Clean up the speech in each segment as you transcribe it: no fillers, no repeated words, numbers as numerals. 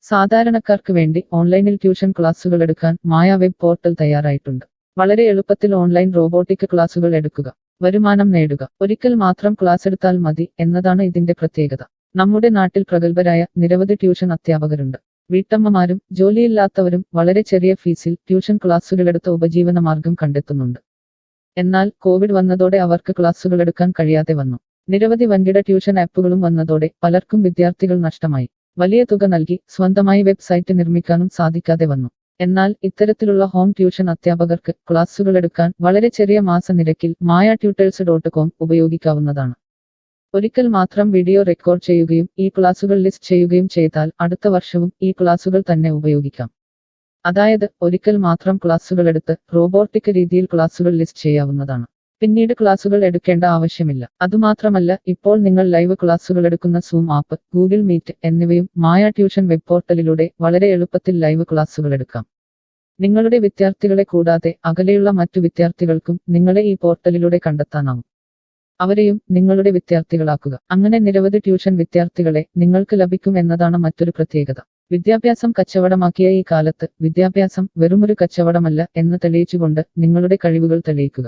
സാധാരണക്കാർക്ക് വേണ്ടി ഓൺലൈനിൽ ട്യൂഷൻ ക്ലാസുകൾ എടുക്കാൻ മായ വെബ് പോർട്ടൽ തയ്യാറായിട്ടുണ്ട്. വളരെ എളുപ്പത്തിൽ ഓൺലൈൻ റോബോട്ടിക് ക്ലാസുകൾ എടുക്കുക, വരുമാനം നേടുക. ഒരിക്കൽ മാത്രം ക്ലാസ് എടുത്താൽ മതി എന്നതാണ് ഇതിന്റെ പ്രത്യേകത. നമ്മുടെ നാട്ടിൽ പ്രഗത്ഭരായ നിരവധി ട്യൂഷൻ അധ്യാപകരുണ്ട്. വീട്ടമ്മമാരും ജോലിയില്ലാത്തവരും വളരെ ചെറിയ ഫീസിൽ ട്യൂഷൻ ക്ലാസുകളെടുത്ത് ഉപജീവന മാർഗം കണ്ടെത്തുന്നുണ്ട്. എന്നാൽ കോവിഡ് വന്നതോടെ അവർക്ക് ക്ലാസുകൾ എടുക്കാൻ കഴിയാതെ വന്നു. നിരവധി വൻകിട ട്യൂഷൻ ആപ്പുകളും വന്നതോടെ പലർക്കും വിദ്യാർത്ഥികൾ നഷ്ടമായി. വലിയ തുക നൽകി സ്വന്തമായി വെബ്സൈറ്റ് നിർമ്മിക്കാനും സാധിക്കാതെ വന്നു. എന്നാൽ ഇത്തരത്തിലുള്ള ഹോം ട്യൂഷൻ അധ്യാപകർക്ക് ക്ലാസുകൾ എടുക്കാൻ വളരെ ചെറിയ മാസ നിരക്കിൽ mayatutors.com ഉപയോഗിക്കാവുന്നതാണ്. ഒരിക്കൽ മാത്രം വീഡിയോ റെക്കോർഡ് ചെയ്യുകയും ഈ ക്ലാസുകൾ ലിസ്റ്റ് ചെയ്യുകയും ചെയ്താൽ അടുത്ത വർഷവും ഈ ക്ലാസുകൾ തന്നെ ഉപയോഗിക്കാം. അതായത് ഒരിക്കൽ മാത്രം ക്ലാസുകൾ എടുത്ത് റോബോട്ടിക് രീതിയിൽ ക്ലാസുകൾ ലിസ്റ്റ് ചെയ്യാവുന്നതാണ്. പിന്നീട് ക്ലാസുകൾ എടുക്കേണ്ട ആവശ്യമില്ല. അതുമാത്രമല്ല, ഇപ്പോൾ നിങ്ങൾ ലൈവ് ക്ലാസുകൾ എടുക്കുന്ന സൂം ആപ്പ്, ഗൂഗിൾ മീറ്റ് എന്നിവയും മായ ട്യൂഷൻ വെബ് പോർട്ടലിലൂടെ വളരെ എളുപ്പത്തിൽ ലൈവ് ക്ലാസുകൾ എടുക്കാം. നിങ്ങളുടെ വിദ്യാർത്ഥികളെ കൂടാതെ അകലെയുള്ള മറ്റു വിദ്യാർത്ഥികൾക്കും നിങ്ങളെ ഈ പോർട്ടലിലൂടെ കണ്ടെത്താനാവും. അവരെയും നിങ്ങളുടെ വിദ്യാർത്ഥികളാക്കുക. അങ്ങനെ നിരവധി ട്യൂഷൻ വിദ്യാർത്ഥികളെ നിങ്ങൾക്ക് ലഭിക്കും എന്നതാണ് മറ്റൊരു പ്രത്യേകത. വിദ്യാഭ്യാസം കച്ചവടമാക്കിയ ഈ കാലത്ത് വിദ്യാഭ്യാസം വെറുമൊരു കച്ചവടമല്ല എന്ന് തെളിയിച്ചുകൊണ്ട് നിങ്ങളുടെ കഴിവുകൾ തെളിയിക്കുക.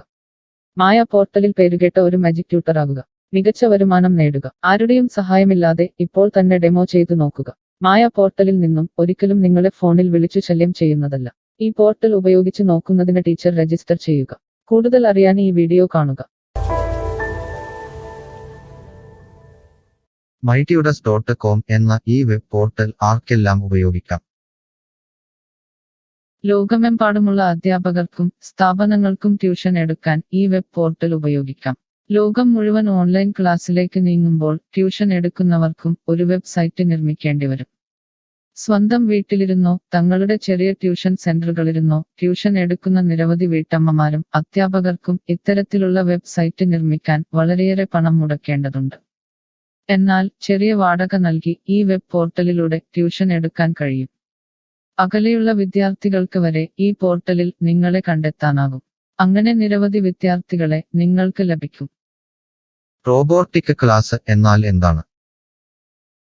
മായ പോർട്ടലിൽ പേരുകേട്ട ഒരു മാജിക് ട്യൂട്ടർ ആകുക. മികച്ച വരുമാനം നേടുക. ആരുടെയും സഹായമില്ലാതെ ഇപ്പോൾ തന്നെ ഡെമോ ചെയ്തു നോക്കുക. മായ പോർട്ടലിൽ നിന്നും ഒരിക്കലും നിങ്ങളെ ഫോണിൽ വിളിച്ചു ശല്യം ചെയ്യുന്നതല്ല. ഈ പോർട്ടൽ ഉപയോഗിച്ച് നോക്കുന്നതിന് ടീച്ചർ രജിസ്റ്റർ ചെയ്യുക. കൂടുതൽ അറിയാൻ ഈ വീഡിയോ കാണുക. mytutors.com എന്ന ഈ വെബ് പോർട്ടൽ ആർക്കെല്ലാം ഉപയോഗിക്കാം? ലോകമെമ്പാടുമുള്ള അധ്യാപകർക്കും സ്ഥാപനങ്ങൾക്കും ട്യൂഷൻ എടുക്കാൻ ഈ വെബ് പോർട്ടൽ ഉപയോഗിക്കാം. ലോകം മുഴുവൻ ഓൺലൈൻ ക്ലാസ്സിലേക്ക് നീങ്ങുമ്പോൾ ട്യൂഷൻ എടുക്കുന്നവർക്കും ഒരു വെബ്സൈറ്റ് നിർമ്മിക്കേണ്ടി വരും. സ്വന്തം വീട്ടിലിരുന്നോ തങ്ങളുടെ ചെറിയ ട്യൂഷൻ സെന്ററുകളിലിരുന്നോ ട്യൂഷൻ എടുക്കുന്ന നിരവധി വീട്ടമ്മമാരും അധ്യാപകർക്കും ഇത്തരത്തിലുള്ള വെബ്സൈറ്റ് നിർമ്മിക്കാൻ വളരെയേറെ പണം മുടക്കേണ്ടതുണ്ട്. എന്നാൽ ചെറിയ വാടക നൽകി ഈ വെബ് പോർട്ടലിലൂടെ ട്യൂഷൻ എടുക്കാൻ കഴിയും. അകലെയുള്ള വിദ്യാർത്ഥികൾക്ക് വരെ ഈ പോർട്ടലിൽ നിങ്ങളെ കണ്ടെത്താനാകും. അങ്ങനെ നിരവധി വിദ്യാർത്ഥികളെ നിങ്ങൾക്ക് ലഭിക്കും. റോബോട്ടിക് ക്ലാസ് എന്നാൽ എന്താണ്?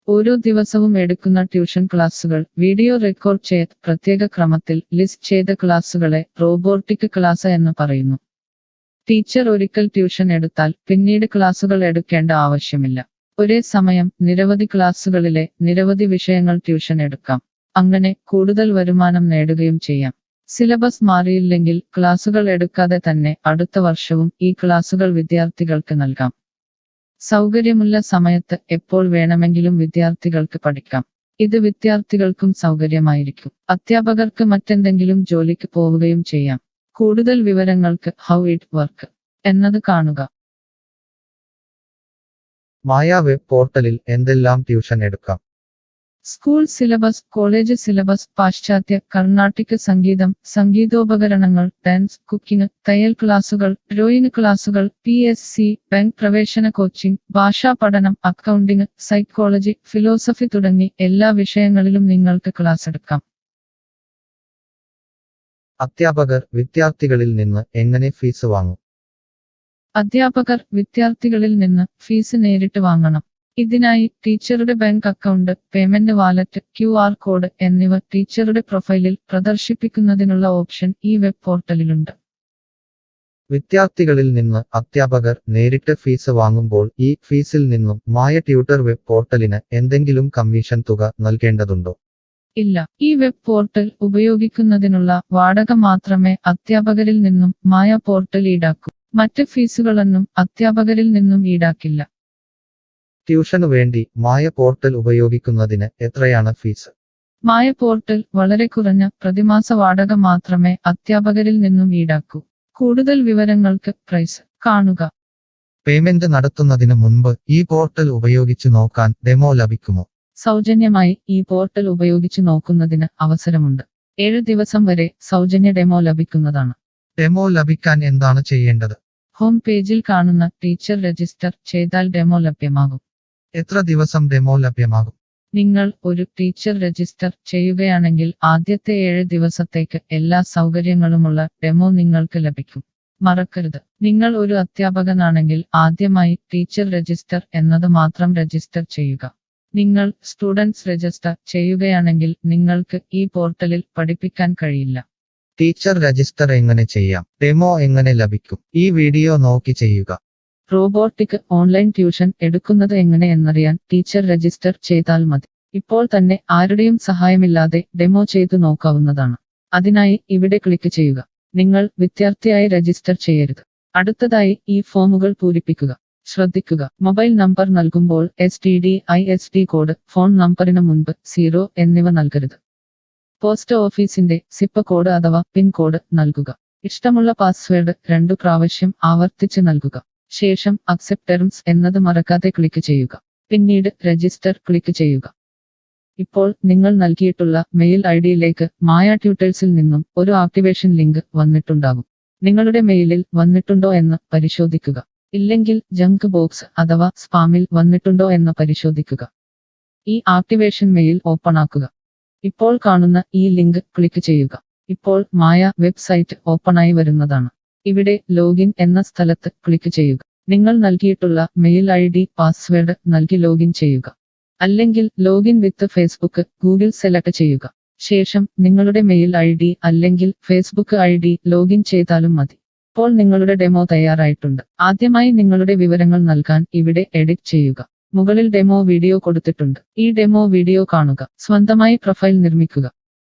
ഓരോ ദിവസവും എടുക്കുന്ന ട്യൂഷൻ ക്ലാസുകൾ വീഡിയോ റെക്കോർഡ് ചെയ്ത് പ്രത്യേക ക്രമത്തിൽ ലിസ്റ്റ് ചെയ്ത ക്ലാസുകളെ റോബോട്ടിക് ക്ലാസ് എന്ന് പറയുന്നു. ടീച്ചർ ഒരിക്കൽ ട്യൂഷൻ എടുത്താൽ പിന്നീട് ക്ലാസുകൾ എടുക്കേണ്ട ആവശ്യമില്ല. ഒരേ സമയം നിരവധി ക്ലാസുകളിലെ നിരവധി വിഷയങ്ങൾ ട്യൂഷൻ എടുക്കാം. അങ്ങനെ കൂടുതൽ വരുമാനം നേടുകയും ചെയ്യാം. സിലബസ് മാറിയില്ലെങ്കിൽ ക്ലാസുകൾ എടുക്കാതെ തന്നെ അടുത്ത വർഷവും ഈ ക്ലാസുകൾ വിദ്യാർത്ഥികൾക്ക് നൽകാം. സൗകര്യമുള്ള സമയത്ത് എപ്പോൾ വേണമെങ്കിലും വിദ്യാർത്ഥികൾക്ക് പഠിക്കാം. ഇത് വിദ്യാർത്ഥികൾക്കും സൗകര്യമായിരിക്കും. അധ്യാപകർക്ക് മറ്റെന്തെങ്കിലും ജോലിക്ക് പോവുകയും ചെയ്യാം. കൂടുതൽ വിവരങ്ങൾക്ക് ഹൗ ഇറ്റ് വർക്ക് എന്നത് കാണുക. മായ വെബ് പോർട്ടലിൽ എന്തെല്ലാം ട്യൂഷൻ എടുക്കാം? സ്കൂൾ സിലബസ്, കോളേജ് സിലബസ്, പാശ്ചാത്യ, കർണാട്ടിക് സംഗീതം, സംഗീതോപകരണങ്ങൾ, ഡാൻസ്, കുക്കിംഗ്, തയ്യൽ ക്ലാസുകൾ, ഡ്രോയിങ് ക്ലാസുകൾ, PSC, ബാങ്ക് പ്രവേശന കോച്ചിംഗ്, ഭാഷാ പഠനം, അക്കൗണ്ടിംഗ്, സൈക്കോളജി, ഫിലോസഫി തുടങ്ങി എല്ലാ വിഷയങ്ങളിലും നിങ്ങൾക്ക് ക്ലാസ് എടുക്കാം. അധ്യാപകർ വിദ്യാർത്ഥികളിൽ നിന്ന് എങ്ങനെ ഫീസ് വാങ്ങും? അധ്യാപകർ വിദ്യാർത്ഥികളിൽ നിന്ന് ഫീസ് നേരിട്ട് വാങ്ങണം. ഇതിനായി ടീച്ചറുടെ bank account, payment wallet, QR code എന്നിവ ടീച്ചറുടെ പ്രൊഫൈലിൽ പ്രദർശിപ്പിക്കുന്നതിനുള്ള ഓപ്ഷൻ ഈ വെബ് പോർട്ടലിലുണ്ട്. വിദ്യാർത്ഥികളിൽ നിന്ന് അധ്യാപകർ നേരിട്ട് ഫീസ് വാങ്ങുമ്പോൾ ഈ ഫീസിൽ നിന്നും മായ ട്യൂട്ടർ വെബ് പോർട്ടലിന് എന്തെങ്കിലും കമ്മീഷൻ തുക നൽകേണ്ടതുണ്ടോ? ഇല്ല. ഈ വെബ് പോർട്ടൽ ഉപയോഗിക്കുന്നതിനുള്ള വാടക മാത്രമേ അധ്യാപകരിൽ നിന്നും മായ പോർട്ടൽ ഈടാക്കൂ. മറ്റ് ഫീസുകളൊന്നും അധ്യാപകരിൽ നിന്നും ഈടാക്കില്ല. ട്യൂഷനു വേണ്ടി മായ പോർട്ടൽ ഉപയോഗിക്കുന്നതിന് എത്രയാണ് ഫീസ്? മായ പോർട്ടൽ വളരെ കുറഞ്ഞ പ്രതിമാസ വാടക മാത്രമേ അധ്യാപകരിൽ നിന്നും ഈടാക്കൂ. കൂടുതൽ വിവരങ്ങൾക്ക് പ്രൈസ് കാണുക. പേയ്മെന്റ് നടത്തുന്നതിന് മുൻപ് ഈ പോർട്ടൽ ഉപയോഗിച്ചു നോക്കാൻ ഡെമോ ലഭിക്കുമോ? സൗജന്യമായി ഈ പോർട്ടൽ ഉപയോഗിച്ചു നോക്കുന്നതിന് അവസരമുണ്ട്. 7 ദിവസം വരെ സൗജന്യ ഡെമോ ലഭിക്കുന്നതാണ്. ഡെമോ ലഭിക്കാൻ എന്താണ് ചെയ്യേണ്ടത്? ഹോം പേജിൽ കാണുന്ന ടീച്ചർ രജിസ്റ്റർ ചെയ്താൽ ഡെമോ ലഭ്യമാകും. എത്ര ദിവസം ഡെമോ ലഭ്യമാകും? നിങ്ങൾ ഒരു ടീച്ചർ രജിസ്റ്റർ ചെയ്യുകയാണെങ്കിൽ ആദ്യത്തെ 7 ദിവസത്തേക്ക് എല്ലാ സൗകര്യങ്ങളുമുള്ള ഡെമോ നിങ്ങൾക്ക് ലഭിക്കും. മറക്കരുത്, നിങ്ങൾ ഒരു അധ്യാപകനാണെങ്കിൽ ആദ്യമായി ടീച്ചർ രജിസ്റ്റർ എന്നത് മാത്രം രജിസ്റ്റർ ചെയ്യുക. നിങ്ങൾ സ്റ്റുഡൻസ് രജിസ്റ്റർ ചെയ്യുകയാണെങ്കിൽ നിങ്ങൾക്ക് ഈ പോർട്ടലിൽ പഠിപ്പിക്കാൻ കഴിയില്ല. ടീച്ചർ രജിസ്റ്റർ എങ്ങനെ ചെയ്യാം? ഡെമോ എങ്ങനെ ലഭിക്കും? ഈ വീഡിയോ നോക്കി ചെയ്യുക. റോബോട്ടിക് ഓൺലൈൻ ട്യൂഷൻ എടുക്കുന്നത് എങ്ങനെ എന്നറിയാൻ ടീച്ചർ രജിസ്റ്റർ ചെയ്താൽ മതി. ഇപ്പോൾ തന്നെ ആരുടെയും സഹായമില്ലാതെ ഡെമോ ചെയ്തു നോക്കാവുന്നതാണ്. അതിനായി ഇവിടെ ക്ലിക്ക് ചെയ്യുക. നിങ്ങൾ വിദ്യാർത്ഥിയായി രജിസ്റ്റർ ചെയ്യരുത്. അടുത്തതായി ഈ ഫോമുകൾ പൂരിപ്പിക്കുക. ശ്രദ്ധിക്കുക, മൊബൈൽ നമ്പർ നൽകുമ്പോൾ STD/ISD കോഡ്, ഫോൺ നമ്പറിന് മുൻപ് 0 എന്നിവ നൽകരുത്. പോസ്റ്റ് ഓഫീസിന്റെ സിപ്പ് കോഡ് അഥവാ പിൻ കോഡ് നൽകുക. ഇഷ്ടമുള്ള പാസ്വേഡ് 2 പ്രാവശ്യം ആവർത്തിച്ച് നൽകുക. ശേഷം അക്സെപ്റ്റ് ടേംസ് എന്നത് മറക്കാതെ ക്ലിക്ക് ചെയ്യുക. പിന്നീട് രജിസ്റ്റർ ക്ലിക്ക് ചെയ്യുക. ഇപ്പോൾ നിങ്ങൾ നൽകിയിട്ടുള്ള മെയിൽ ഐഡിയിലേക്ക് മായ ട്യൂട്ടേഴ്സിൽ നിന്നും ഒരു ആക്ടിവേഷൻ ലിങ്ക് വന്നിട്ടുണ്ടാകും. നിങ്ങളുടെ മെയിലിൽ വന്നിട്ടുണ്ടോ എന്ന് പരിശോധിക്കുക. ഇല്ലെങ്കിൽ ജങ്ക് ബോക്സ് അഥവാ സ്പാമിൽ വന്നിട്ടുണ്ടോ എന്ന് പരിശോധിക്കുക. ഈ ആക്ടിവേഷൻ മെയിൽ ഓപ്പൺ ആക്കുക. ഇപ്പോൾ കാണുന്ന ഈ ലിങ്ക് ക്ലിക്ക് ചെയ്യുക. ഇപ്പോൾ മായ വെബ്സൈറ്റ് ഓപ്പണായി വരുന്നതാണ്. ഇവിടെ ലോഗിൻ എന്ന സ്ഥലത്ത് ക്ലിക്ക് ചെയ്യുക. നിങ്ങൾ നൽകിയിട്ടുള്ള മെയിൽ ID, പാസ്വേഡ് നൽകി ലോഗിൻ ചെയ്യുക. അല്ലെങ്കിൽ ലോഗിൻ വിത്ത് ഫേസ്ബുക്ക്, ഗൂഗിൾ സെലക്ട് ചെയ്യുക. ശേഷം നിങ്ങളുടെ മെയിൽ ID അല്ലെങ്കിൽ ഫേസ്ബുക്ക് ID ലോഗിൻ ചെയ്താലും മതി. ഇപ്പോൾ നിങ്ങളുടെ ഡെമോ തയ്യാറായിട്ടുണ്ട്. ആദ്യമായി നിങ്ങളുടെ വിവരങ്ങൾ നൽകാൻ ഇവിടെ എഡിറ്റ് ചെയ്യുക. മുകളിൽ ഡെമോ വീഡിയോ കൊടുത്തിട്ടുണ്ട്. ഈ ഡെമോ വീഡിയോ കാണുക. സ്വന്തമായി പ്രൊഫൈൽ നിർമ്മിക്കുക.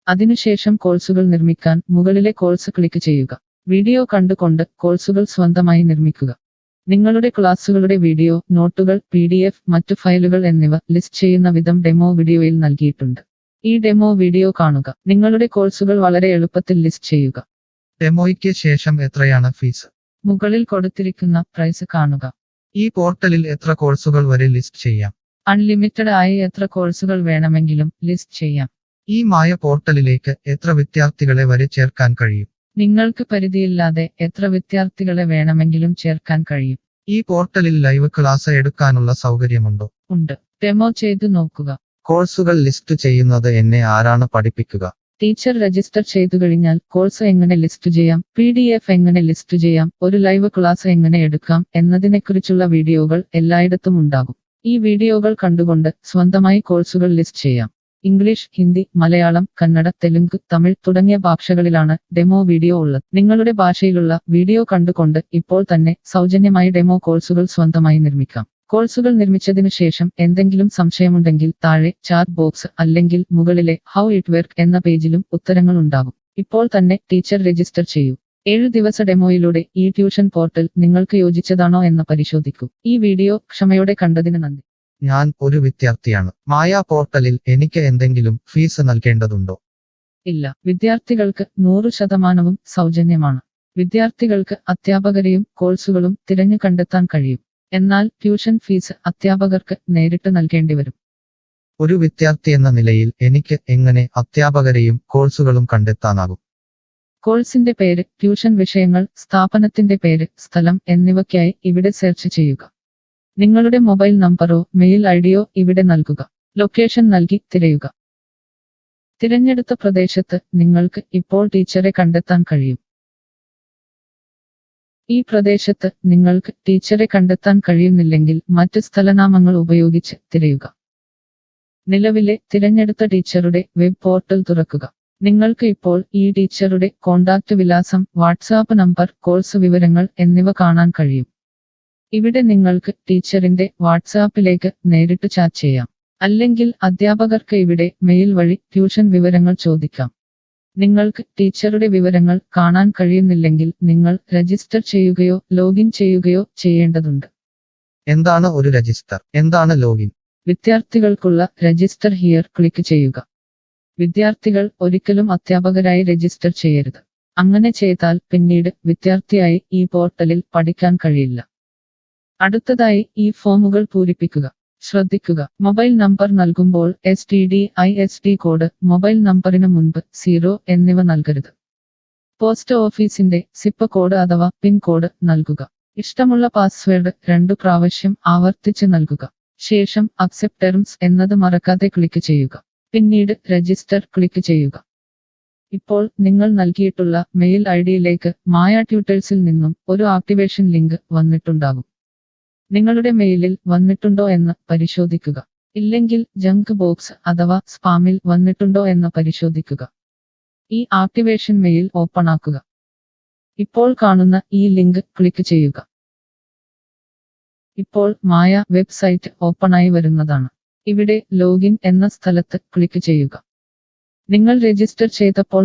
അതിനുശേഷം കോഴ്സുകൾ നിർമ്മിക്കാൻ മുകളിലെ കോഴ്സ് ക്ലിക്ക് ചെയ്യുക. വീഡിയോ കണ്ടുകൊണ്ട് കോഴ്സുകൾ സ്വന്തമായി നിർമ്മിക്കുക. നിങ്ങളുടെ ക്ലാസുകളുടെ വീഡിയോ, നോട്ടുകൾ, PDF, മറ്റു ഫയലുകൾ എന്നിവ ലിസ്റ്റ് ചെയ്യുന്ന വിധം ഡെമോ വീഡിയോയിൽ നൽകിയിട്ടുണ്ട്. ഈ ഡെമോ വീഡിയോ കാണുക. നിങ്ങളുടെ കോഴ്സുകൾ വളരെ എളുപ്പത്തിൽ ലിസ്റ്റ് ചെയ്യുക. ഡെമോയ്ക്ക് ശേഷം എത്രയാണ് ഫീസ്? മുകളിൽ കൊടുത്തിരിക്കുന്ന പ്രൈസ് കാണുക. ഈ പോർട്ടലിൽ എത്ര കോഴ്സുകൾ വരെ ലിസ്റ്റ് ചെയ്യാം? അൺലിമിറ്റഡ് ആയി എത്ര കോഴ്സുകൾ വേണമെങ്കിലും ലിസ്റ്റ് ചെയ്യാം. ഈ മായ പോർട്ടലിലേക്ക് എത്ര വിദ്യാർത്ഥികളെ വരെ ചേർക്കാൻ കഴിയും? നിങ്ങൾക്ക് പരിധിയില്ലാതെ എത്ര വിദ്യാർത്ഥികളെ വേണമെങ്കിലും ചേർക്കാൻ കഴിയും. ഈ പോർട്ടലിൽ ലൈവ് ക്ലാസ് എടുക്കാനുള്ള സൗകര്യമുണ്ടോ? ഉണ്ട്. ഡെമോ ചെയ്തു നോക്കുക. കോഴ്സുകൾ ലിസ്റ്റ് ചെയ്യുന്നത് എന്നെ ആരാണ് പഠിപ്പിക്കുക? ടീച്ചർ രജിസ്റ്റർ ചെയ്തു കഴിഞ്ഞാൽ കോഴ്സ് എങ്ങനെ ലിസ്റ്റ് ചെയ്യാം, PDF എങ്ങനെ ലിസ്റ്റ് ചെയ്യാം, ഒരു ലൈവ് ക്ലാസ് എങ്ങനെ എടുക്കാം എന്നതിനെക്കുറിച്ചുള്ള വീഡിയോകൾ എല്ലായിടത്തും ഉണ്ടാകും. ഈ വീഡിയോകൾ കണ്ടുകൊണ്ട് സ്വന്തമായി കോഴ്സുകൾ ലിസ്റ്റ് ചെയ്യാം. ഇംഗ്ലീഷ്, ഹിന്ദി, മലയാളം, കന്നഡ, തെലുങ്ക്, തമിഴ് തുടങ്ങിയ ഭാഷകളിലാണ് ഡെമോ വീഡിയോ ഉള്ളത്. നിങ്ങളുടെ ഭാഷയിലുള്ള വീഡിയോ കണ്ടുകൊണ്ട് ഇപ്പോൾ തന്നെ സൗജന്യമായി ഡെമോ കോഴ്സുകൾ സ്വന്തമായി നിർമ്മിക്കാം. കോഴ്സുകൾ നിർമ്മിച്ചതിനു ശേഷം എന്തെങ്കിലും സംശയമുണ്ടെങ്കിൽ താഴെ ചാറ്റ് ബോക്സ് അല്ലെങ്കിൽ മുകളിലെ ഹൗ ഇറ്റ് വർക്ക് എന്ന പേജിലും ഉത്തരങ്ങൾ ഉണ്ടാകും. ഇപ്പോൾ തന്നെ ടീച്ചർ രജിസ്റ്റർ ചെയ്യൂ. 7 ദിവസ ഡെമോയിലൂടെ ഈ ട്യൂഷൻ പോർട്ടൽ നിങ്ങൾക്ക് യോജിച്ചതാണോ എന്ന് പരിശോധിക്കൂ. ഈ വീഡിയോ ക്ഷമയോടെ കണ്ടതിന് നന്ദി. ഞാൻ ഒരു വിദ്യാർത്ഥിയാണ്. മായ പോർട്ടലിൽ എനിക്ക് എന്തെങ്കിലും ഫീസ് നൽകേണ്ടതുണ്ടോ? ഇല്ല. വിദ്യാർത്ഥികൾക്ക് 100% സൗജന്യമാണ്. വിദ്യാർത്ഥികൾക്ക് അധ്യാപകരെയും കോഴ്സുകളും തിരഞ്ഞു കണ്ടെത്താൻ കഴിയും. എന്നാൽ ട്യൂഷൻ ഫീസ് അധ്യാപകർക്ക് നേരിട്ട് നൽകേണ്ടി വരും. ഒരു വിദ്യാർത്ഥി എന്ന നിലയിൽ എനിക്ക് എങ്ങനെ അധ്യാപകരെയും കോഴ്സുകളും കണ്ടെത്താനാകും? കോഴ്സിന്റെ പേര്, ട്യൂഷൻ വിഷയങ്ങൾ, സ്ഥാപനത്തിന്റെ പേര്, സ്ഥലം എന്നിവയ്ക്കായി ഇവിടെ സെർച്ച് ചെയ്യുക. നിങ്ങളുടെ മൊബൈൽ നമ്പറോ മെയിൽ ഐഡിയോ ഇവിടെ നൽകുക. ലൊക്കേഷൻ നൽകി തിരയുക. തിരഞ്ഞെടുത്ത പ്രദേശത്ത് നിങ്ങൾക്ക് ഇപ്പോൾ ടീച്ചറെ കണ്ടെത്താൻ കഴിയും. ഈ പ്രദേശത്ത് നിങ്ങൾക്ക് ടീച്ചറെ കണ്ടെത്താൻ കഴിയുന്നില്ലെങ്കിൽ മറ്റ് സ്ഥലനാമങ്ങൾ ഉപയോഗിച്ച് തിരയുക. നിലവിലെ തിരഞ്ഞെടുത്ത ടീച്ചറുടെ വെബ് പോർട്ടൽ തുറക്കുക. നിങ്ങൾക്ക് ഇപ്പോൾ ഈ ടീച്ചറുടെ കോൺടാക്റ്റ് വിലാസം, വാട്സാപ്പ് നമ്പർ, കോഴ്സ് വിവരങ്ങൾ എന്നിവ കാണാൻ കഴിയും. ഇവിടെ നിങ്ങൾക്ക് ടീച്ചറിന്റെ വാട്സാപ്പിലേക്ക് നേരിട്ട് ചാറ്റ് ചെയ്യാം. അല്ലെങ്കിൽ അധ്യാപകർക്ക് ഇവിടെ മെയിൽ വഴി ട്യൂഷൻ വിവരങ്ങൾ ചോദിക്കാം. നിങ്ങൾക്ക് ടീച്ചറുടെ വിവരങ്ങൾ കാണാൻ കഴിയുന്നില്ലെങ്കിൽ നിങ്ങൾ രജിസ്റ്റർ ചെയ്യുകയോ ലോഗിൻ ചെയ്യുകയോ ചെയ്യേണ്ടതുണ്ട്. എന്താണ് ഒരു രജിസ്റ്റർ? എന്താണ് ലോഗിൻ? വിദ്യാർത്ഥികൾക്കുള്ള രജിസ്റ്റർ ഹിയർ ക്ലിക്ക് ചെയ്യുക. വിദ്യാർത്ഥികൾ ഒരിക്കലും അധ്യാപകരായി രജിസ്റ്റർ ചെയ്യരുത്. അങ്ങനെ ചെയ്താൽ പിന്നീട് വിദ്യാർത്ഥിയായി ഈ പോർട്ടലിൽ പഠിക്കാൻ കഴിയില്ല. അടുത്തതായി ഈ ഫോമുകൾ പൂരിപ്പിക്കുക. ശ്രദ്ധിക്കുക, മൊബൈൽ നമ്പർ നൽകുമ്പോൾ STD/ISD കോഡ്, മൊബൈൽ നമ്പറിന് മുൻപ് 0 എന്നിവ നൽകരുത്. പോസ്റ്റ് ഓഫീസിന്റെ സിപ്പ് കോഡ് അഥവാ പിൻ കോഡ് നൽകുക. ഇഷ്ടമുള്ള പാസ്വേഡ് 2 പ്രാവശ്യം ആവർത്തിച്ച് നൽകുക. ശേഷം അക്സെപ്റ്റ് ടേംസ് എന്നത് മറക്കാതെ ക്ലിക്ക് ചെയ്യുക. പിന്നീട് രജിസ്റ്റർ ക്ലിക്ക് ചെയ്യുക. ഇപ്പോൾ നിങ്ങൾ നൽകിയിട്ടുള്ള മെയിൽ ഐഡിയിലേക്ക് മായ ട്യൂട്ടേഴ്സിൽ നിന്നും ഒരു ആക്ടിവേഷൻ ലിങ്ക് വന്നിട്ടുണ്ടാകും. നിങ്ങളുടെ മെയിലിൽ വന്നിട്ടുണ്ടോ എന്ന് പരിശോധിക്കുക. ഇല്ലെങ്കിൽ ജങ്ക് ബോക്സ് അഥവാ സ്പാമിൽ വന്നിട്ടുണ്ടോ എന്ന് പരിശോധിക്കുക. ഈ ആക്ടിവേഷൻ മെയിൽ ഓപ്പൺ ആക്കുക. ഇപ്പോൾ കാണുന്ന ഈ ലിങ്ക് ക്ലിക്ക് ചെയ്യുക. ഇപ്പോൾ മായ വെബ്സൈറ്റ് ഓപ്പണായി വരുന്നതാണ്. ഇവിടെ ലോഗിൻ എന്ന സ്ഥലത്ത് ക്ലിക്ക് ചെയ്യുക. നിങ്ങൾ രജിസ്റ്റർ ചെയ്തപ്പോൾ